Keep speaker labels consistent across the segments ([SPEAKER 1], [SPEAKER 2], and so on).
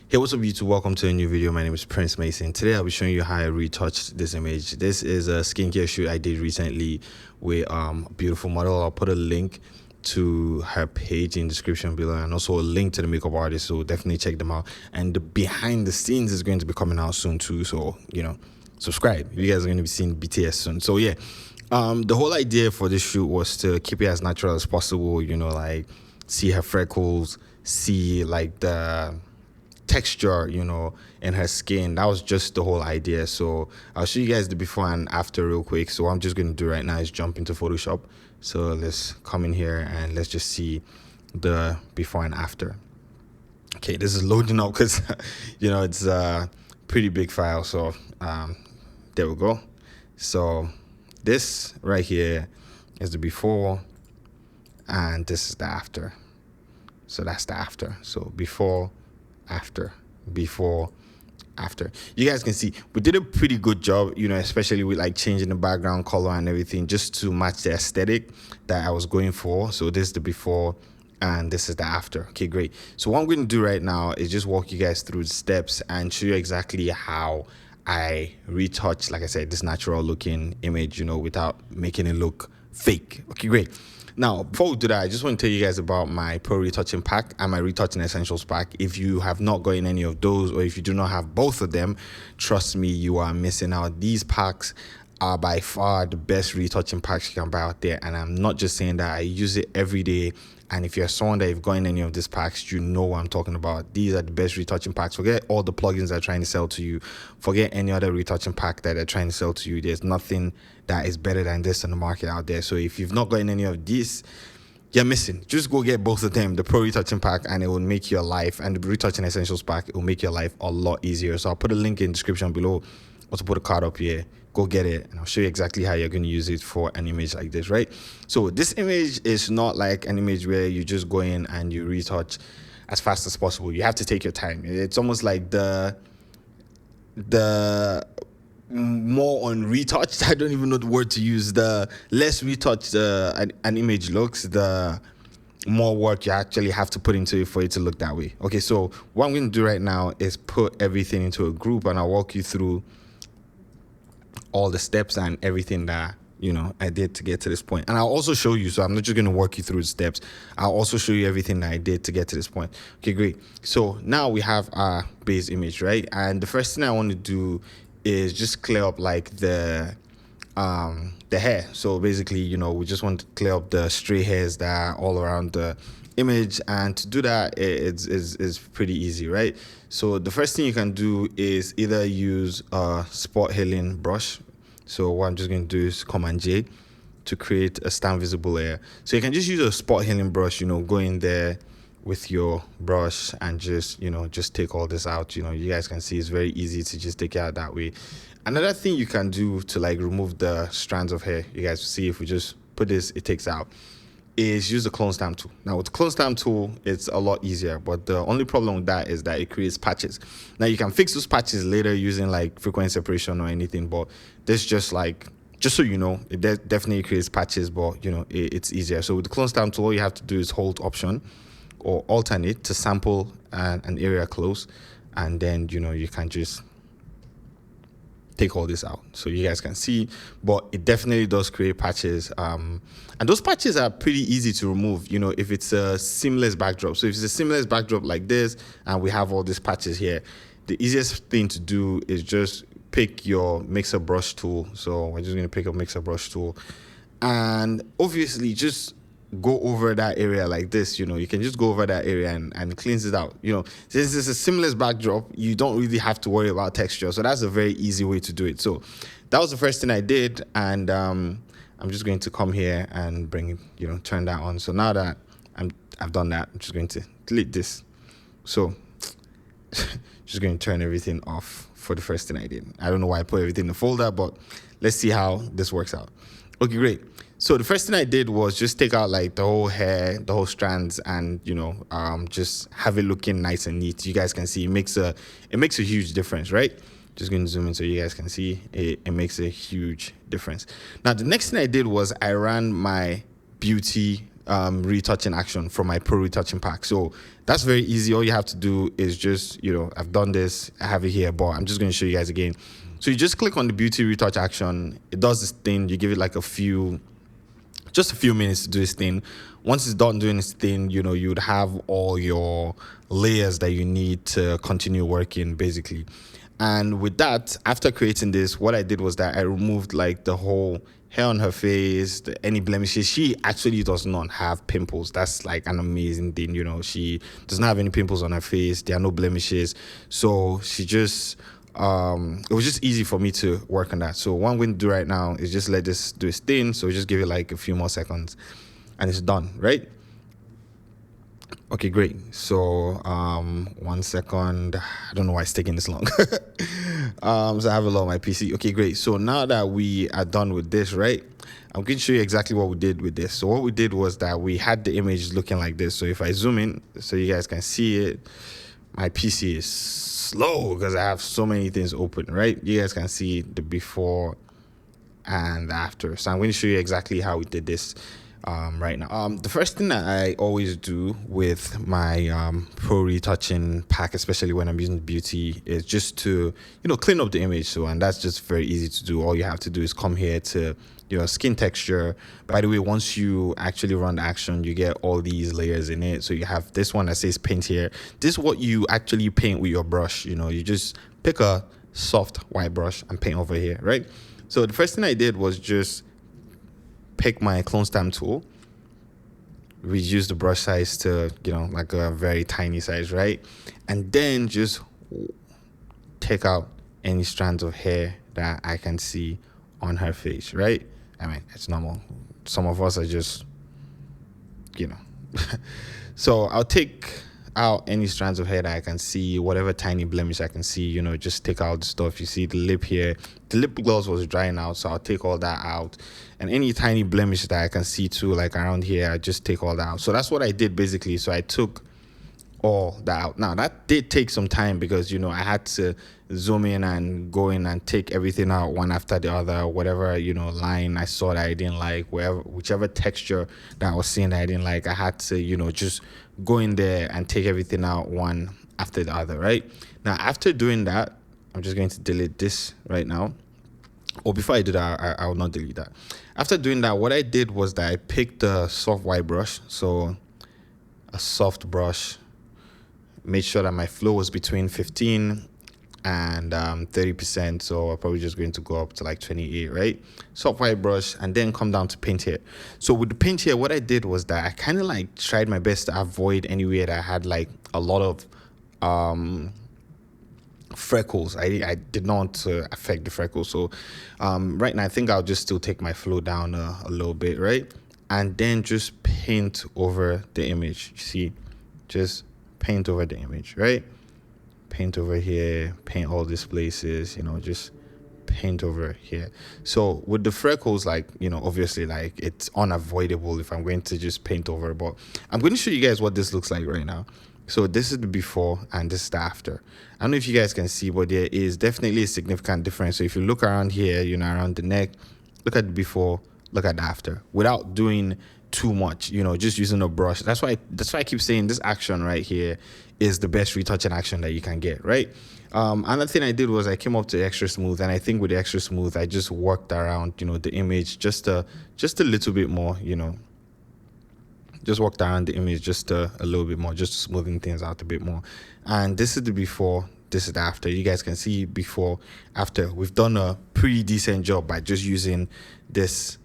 [SPEAKER 1] Hey, what's up YouTube? Welcome to a new video. My name is Prince Mason. Today I'll be showing you how I retouched this image. This is a skincare shoot I did recently with a beautiful model. I'll put a link to her page in the description below and also a link to the makeup artist, so definitely check them out. And the behind the scenes is going to be coming out soon too, so subscribe. You guys are going to be seeing BTS soon. So yeah, the whole idea for this shoot was to keep it as natural as possible, like see her freckles, see like the texture in her skin. That was just the whole idea. So I'll show you guys the before and after real quick. So what I'm just going to do right now is jump into Photoshop. So let's come in here and let's just see the before and after. Okay, this is loading up because it's a pretty big file. So there we go. So this right here is the before and this is the after. So that's the after. So before, after, before, after. You guys can see we did a pretty good job, especially with like changing the background color and everything just to match the aesthetic that I was going for. So this is the before and this is the after. Okay, great. So what I'm going to do right now is just walk you guys through the steps and show you exactly how I retouch, like I said, this natural looking image, without making it look fake. Okay, great. Now, before we do that, I just want to tell you guys about my Pro Retouching pack and my Retouching Essentials pack. If you have not gotten any of those, or if you do not have both of them, trust me, you are missing out. These packs are by far the best retouching packs you can buy out there. And I'm not just saying that, I use it every day. And if you're someone that you've gotten any of these packs, you know what I'm talking about. These are the best retouching packs. Forget all the plugins they're trying to sell to you. Forget any other retouching pack that they're trying to sell to you. There's nothing that is better than this on the market out there. So if you've not gotten any of these, you're missing. Just go get both of them, the Pro Retouching pack, and it will make your life, and the Retouching Essentials pack, it will make your life a lot easier. So I'll put a link in the description below. Also put a card up here. Go get it and I'll show you exactly how you're going to use it for an image like this, right? So this image is not like an image where you just go in and you retouch as fast as possible. You have to take your time. It's almost like the more on retouched, I don't even know the word to use, the less retouched an image looks, the more work you actually have to put into it for it to look that way. Okay, so what I'm going to do right now is put everything into a group and I'll walk you through all the steps and everything that I did to get to this point. And I'll also show you, so I'm not just going to walk you through the steps, I'll also show you everything that I did to get to this point. Okay, great. So now we have our base image, right? And the first thing I want to do is just clear up like the hair. So basically, we just want to clear up the stray hairs that are all around the image, and to do that is pretty easy, right? So the first thing you can do is either use a spot healing brush. So what I'm just going to do is Command J to create a stand visible layer. So you can just use a spot healing brush, go in there with your brush and just take all this out. You guys can see it's very easy to just take it out that way. Another thing you can do to like remove the strands of hair, you guys see if we just put this, it takes out, is use the clone stamp tool. Now with the clone stamp tool, it's a lot easier, but the only problem with that is that it creates patches. Now you can fix those patches later using like frequency separation or anything, but this just so you know, it definitely creates patches, but it's easier. So with the clone stamp tool, all you have to do is hold Option or alternate to sample an area close, and then you can just take all this out so you guys can see. But it definitely does create patches, and those patches are pretty easy to remove if it's a seamless backdrop. So if it's a seamless backdrop like this and we have all these patches here, the easiest thing to do is just pick your mixer brush tool. So we're just going to pick a mixer brush tool and obviously just go over that area like this. You can just go over that area and cleanse it out. Since it's a seamless backdrop, you don't really have to worry about texture, so that's a very easy way to do it. So that was the first thing I did, and I'm just going to come here and bring it, turn that on. So now that I've done that, I'm just going to delete this. So just going to turn everything off for the first thing I did. I don't know why I put everything in the folder, but let's see how this works out. Okay, great. So the first thing I did was just take out like the whole hair, the whole strands, and just have it looking nice and neat. You guys can see it makes a huge difference, right? Just going to zoom in so you guys can see it makes a huge difference. Now the next thing I did was I ran my beauty retouching action from my pro retouching pack. So that's very easy. All you have to do is just, I've done this, I have it here, but I'm just going to show you guys again. So you just click on the beauty retouch action. It does this thing. You give it like just a few minutes to do this thing. Once it's done doing this thing, you'd have all your layers that you need to continue working, basically. And with that, after creating this, what I did was that I removed like the whole hair on her face, any blemishes. She actually does not have pimples. That's like an amazing thing. She does not have any pimples on her face. There are no blemishes. So she just it was just easy for me to work on that. So what I'm going to do right now is just let this do its thing. So just give it like a few more seconds and it's done, right? Okay, great. So 1 second. I don't know why it's taking this long. So I have a lot on my PC. Okay, great. So now that we are done with this, right, I'm going to show you exactly what we did with this. So what we did was that we had the image looking like this. So if I zoom in so you guys can see it, my PC is slow because I have so many things open, right? You guys can see the before and after. So I'm going to show you exactly how we did this right now. The first thing that I always do with my pro retouching pack, especially when I'm using beauty, is just to clean up the image. So, and that's just very easy to do. All you have to do is come here to your skin texture. By the way, once you actually run the action, you get all these layers in it. So you have this one that says paint here. This is what you actually paint with your brush. You just pick a soft white brush and paint over here, right? So the first thing I did was just pick my clone stamp tool, reduce the brush size to like a very tiny size, right? And then just take out any strands of hair that I can see on her face, right? I mean, it's normal. Some of us are just so I'll take out any strands of hair that I can see, whatever tiny blemish I can see, just take out the stuff. You see the lip here, the lip gloss was drying out, so I'll take all that out. And any tiny blemish that I can see too, like around here, I just take all that out. So that's what I did basically. So I took all that out. Now that did take some time because I had to zoom in and go in and take everything out one after the other. Whatever line I saw that I didn't like, whichever texture that I was seeing that I didn't like, I had to just go in there and take everything out one after the other, right? Now after doing that, I'm just going to delete this right now. Or before I do that, I will not delete that. After doing that, what I did was that I picked a soft white brush, so a soft brush, made sure that my flow was between 15 and 30%, so I'm probably just going to go up to like 28, right? Soft white brush, and then come down to paint here. So with the paint here, what I did was that I kind of like tried my best to avoid anywhere that I had like a lot of freckles. I did not want to affect the freckles. So right now I think I'll just still take my flow down a little bit, right? And then just paint over the image. You see, just paint over the image, right? Paint over here, paint all these places, just paint over here. So with the freckles, like, obviously, like, it's unavoidable if I'm going to just paint over, but I'm going to show you guys what this looks like right now. So this is the before and this is the after. I don't know if you guys can see, but there is definitely a significant difference. So if you look around here, around the neck, look at the before, look at the after, without doing too much, just using a brush. That's why I keep saying this action right here is the best retouching action that you can get, right? Another thing I did was I came up to extra smooth, and I think with the extra smooth, I just worked around, the image just a little bit more, just walked around the image just a little bit more, just smoothing things out a bit more. And this is the before, this is the after. You guys can see before, after. We've done a pretty decent job by just using this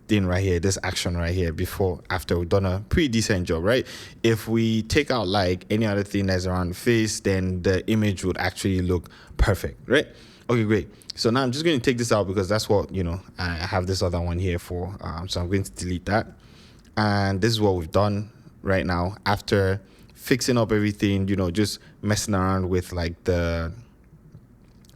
[SPEAKER 1] thing right here, this action right here, before, after. We've done a pretty decent job, right? If we take out like any other thing that's around the face, then the image would actually look perfect, right? Okay, great. So now I'm just going to take this out because that's what, I have this other one here for. So I'm going to delete that. And this is what we've done right now after fixing up everything, just messing around with like the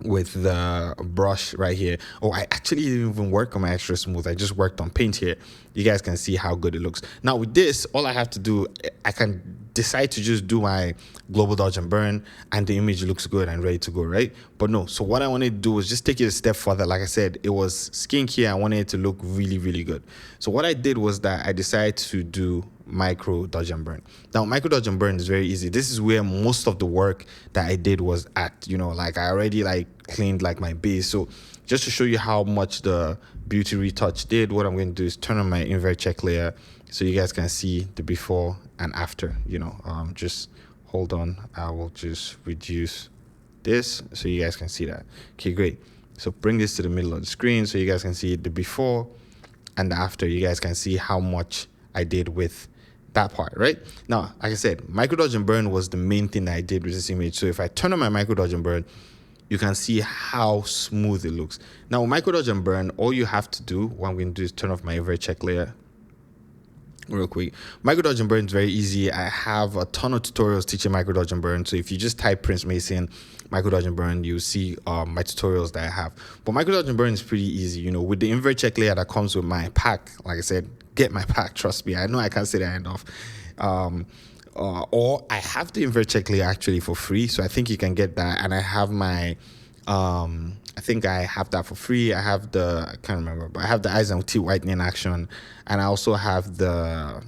[SPEAKER 1] with the brush right here. Oh, I actually didn't even work on my extra smooth. I just worked on paint here. You guys can see how good it looks. Now with this, all I have to do, I can decide to just do my global dodge and burn, and the image looks good and ready to go, right? But no, so what I wanted to do was just take it a step further. Like I said, it was skincare. I wanted it to look really, really good. So what I did was that I decided to do micro dodge and burn. Now micro dodge and burn is very easy. This is where most of the work that I did was at, like I already like cleaned like my base. So just to show you how much the beauty retouch did, what I'm going to do is turn on my invert check layer so you guys can see the before and after. Just hold on, I will just reduce this so you guys can see that. Okay, great. So bring this to the middle of the screen so you guys can see the before and the after. You guys can see how much I did with that part, right? Now, like I said, micro dodge and burn was the main thing that I did with this image. So if I turn on my micro dodge and burn, you can see how smooth it looks. Now with micro dodge and burn, all you have to do, what I'm going to do is turn off my invert check layer real quick. Micro dodge and burn is very easy. I have a ton of tutorials teaching micro dodge and burn. So if you just type Prince Mason micro dodge and burn, you'll see my tutorials that I have. But micro dodge and burn is pretty easy. With the invert check layer that comes with my pack, like I said, get my pack, trust me. I know I can't say that enough. Or I have the invert check layer actually for free, so I think you can get that. And I have my I think I have that for free. I can't remember, but I have the eyes and teeth whitening action, and I also have the,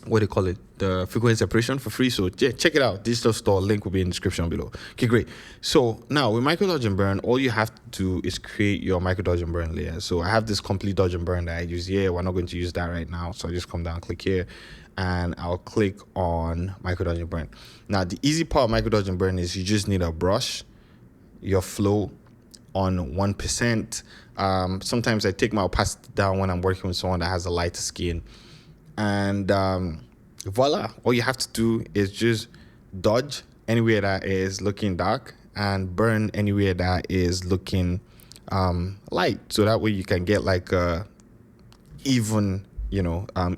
[SPEAKER 1] what do you call it, the frequency separation for free. So yeah, check it out. Digital store link will be in the description below. Okay, great. So now with micro dodge and burn, all you have to do is create your micro dodge and burn layer. So I have this complete dodge and burn that I use here. We're not going to use that right now, so I just come down, click here, and I'll click on micro dodge and burn. Now the easy part of micro dodge and burn is you just need a brush, your flow on 1%. Sometimes I take my opacity down when I'm working with someone that has a lighter skin, and voila, all you have to do is just dodge anywhere that is looking dark and burn anywhere that is looking light, so that way you can get like a even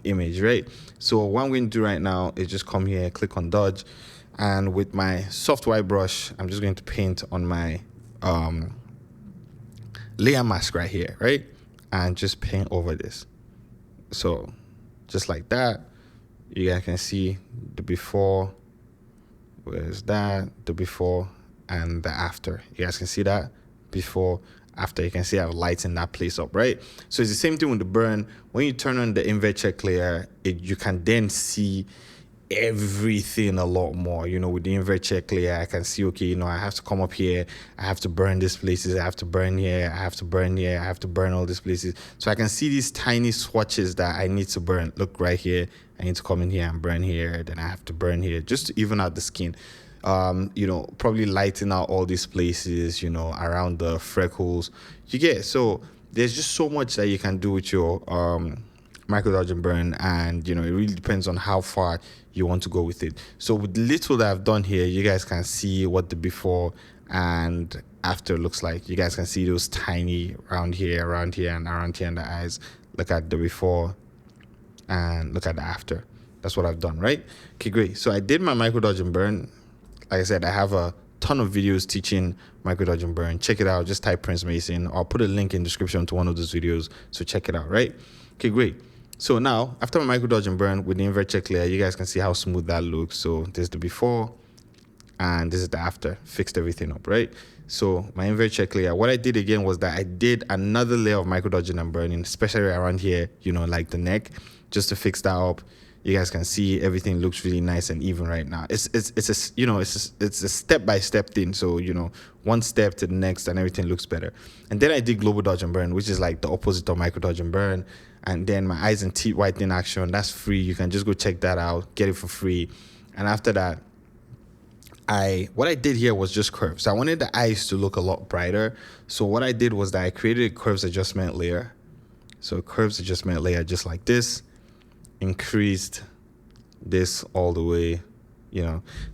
[SPEAKER 1] image, right? So what I'm going to do right now is just come here, click on dodge, and with my soft white brush, I'm just going to paint on my layer mask right here, right? And just paint over this. So just like that, you guys can see the before, where's that, the before and the after. You guys can see that before, after. You can see I've lightened that place up, right? So it's the same thing with the burn. When you turn on the invert check layer, you can then see everything a lot more. With the invert check layer, I can see, okay, I have to come up here, I have to burn these places, I have to burn here, I have to burn here, I have to burn all these places. So I can see these tiny swatches that I need to burn. Look right here, I need to come in here and burn here, then I have to burn here, just to even out the skin. Probably lighten out all these places, around the freckles. You get, so there's just so much that you can do with your micro dodge and burn, and it really depends on how far you want to go with it. So with little that I've done here, you guys can see what the before and after looks like. You guys can see those tiny around here, and around here in the eyes. Look at the before and look at the after. That's what I've done, right? Okay, great. So I did my micro dodge and burn. Like I said, I have a ton of videos teaching micro dodge and burn. Check it out. Just type Prince Mason. I'll put a link in the description to one of those videos, so check it out, right? Okay, great. So now, after my micro dodge and burn with the invert check layer, you guys can see how smooth that looks. So there's the before and this is the after. Fixed everything up, right? So my invert check layer, what I did again was that I did another layer of micro dodging and burning, especially around here, like the neck, just to fix that up. You guys can see everything looks really nice and even right now. It's a step-by-step thing. So one step to the next and everything looks better. And then I did global dodge and burn, which is like the opposite of micro dodge and burn. And then my eyes and teeth whitening action, that's free. You can just go check that out, get it for free. And after that, what I did here was just curves. So I wanted the eyes to look a lot brighter. So what I did was that I created a curves adjustment layer. So curves adjustment layer just like this. Increased this all the way,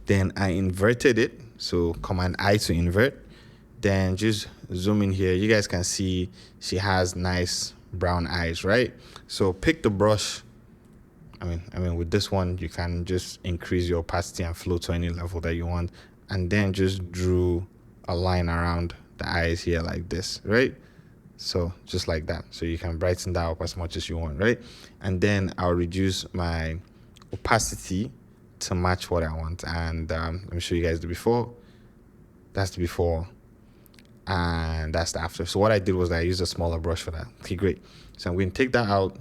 [SPEAKER 1] Then I inverted it. So Command I to invert. Then just zoom in here. You guys can see she has nice brown eyes, right? So pick the brush. I mean with this one you can just increase your opacity and flow to any level that you want, and then just drew a line around the eyes here like this, right? So just like that. So you can brighten that up as much as you want, right? And then I'll reduce my opacity to match what I want. And let me show you guys the before. That's the before, and that's the after. So what I did was I used a smaller brush for that. Okay, great. So I'm going to take that out.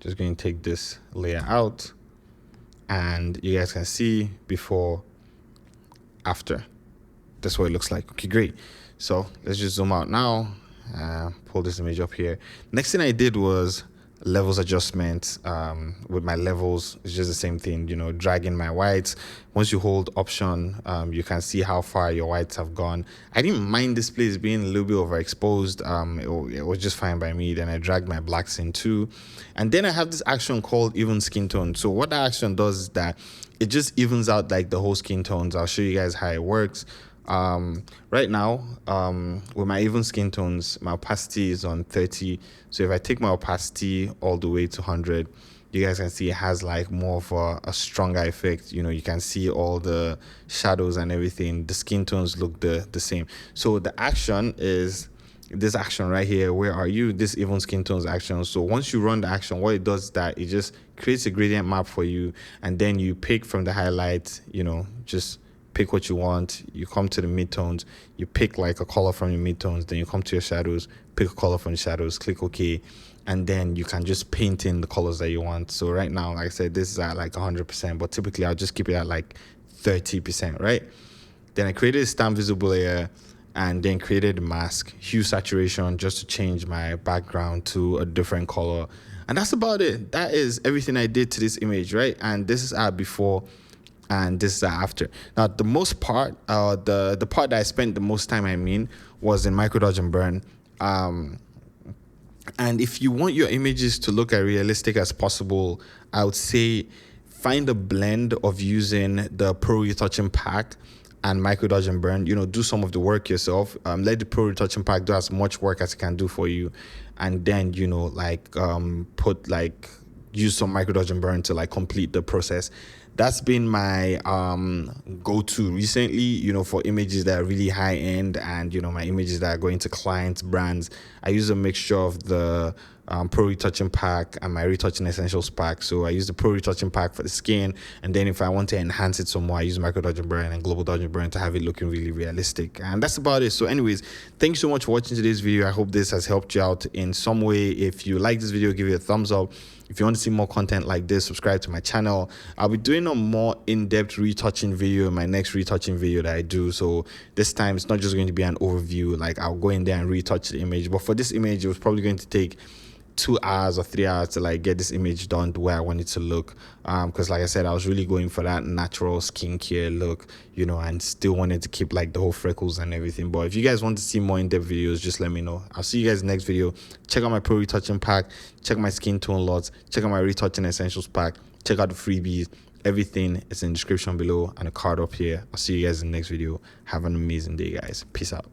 [SPEAKER 1] Just going to take this layer out, and you guys can see before, after. That's what it looks like. Okay, great. So let's just zoom out now. Pull this image up here. Next thing I did was levels adjustment. With my levels, it's just the same thing, you know, dragging my whites. Once you hold option, you can see how far your whites have gone. I didn't mind this place being a little bit overexposed. It was just fine by me. Then I dragged my blacks in too. And then I have this action called even skin tone. So what that action does is that it just evens out like the whole skin tones. I'll show you guys how it works. Right now, with my even skin tones, my opacity is on 30. So if I take my opacity all the way to 100, you guys can see it has like more of a stronger effect. You know, you can see all the shadows and everything. The skin tones look the same. So the action is this action right here. Where are you? This even skin tones action. So once you run the action, what it does is that it just creates a gradient map for you, and then you pick from the highlight, you know, just pick what you want. You come to the midtones, you pick like a color from your midtones, then you come to your shadows, pick a color from the shadows, click OK, and then you can just paint in the colors that you want. So right now, like I said, this is at like 100%, but typically I'll just keep it at like 30%, right? Then I created a stamp visible layer, and then created a mask, hue saturation, just to change my background to a different color. And that's about it. That is everything I did to this image, right? And this is our before, and this is after. Now, the most part, the part that I spent the most time, was in micro dodge and burn. And if you want your images to look as realistic as possible, I would say find a blend of using the Pro Retouching pack and micro dodge and burn. You know, do some of the work yourself. Let the Pro Retouching pack do as much work as it can do for you, and then, you know, like use some micro dodge and burn to like complete the process. That's been my go-to recently, you know, for images that are really high end, and, you know, my images that are going to clients, brands. I use a mixture of the Pro Retouching pack and my Retouching Essentials pack. So I use the Pro Retouching pack for the skin, and then if I want to enhance it some more, I use micro dodge and burn and global dodge and burn to have it looking really realistic. And that's about it. So anyways, thanks so much for watching today's video. I hope this has helped you out in some way. If you like this video, give it a thumbs up. If you want to see more content like this, subscribe to my channel. I'll be doing a more in-depth retouching video in my next retouching video that I do. So this time it's not just going to be an overview, like I'll go in there and retouch the image. But for this image, it was probably going to take 2 hours or 3 hours to like get this image done the way I want it to look, because like I said, I was really going for that natural skincare look, you know, and still wanted to keep like the whole freckles and everything. But if you guys want to see more in-depth videos, just let me know. I'll see you guys next video. Check out my Pro Retouching pack, check my skin tone lots, check out my Retouching Essentials pack, check out the freebies. Everything is in the description below and a card up here. I'll see you guys in the next video. Have an amazing day, guys. Peace out.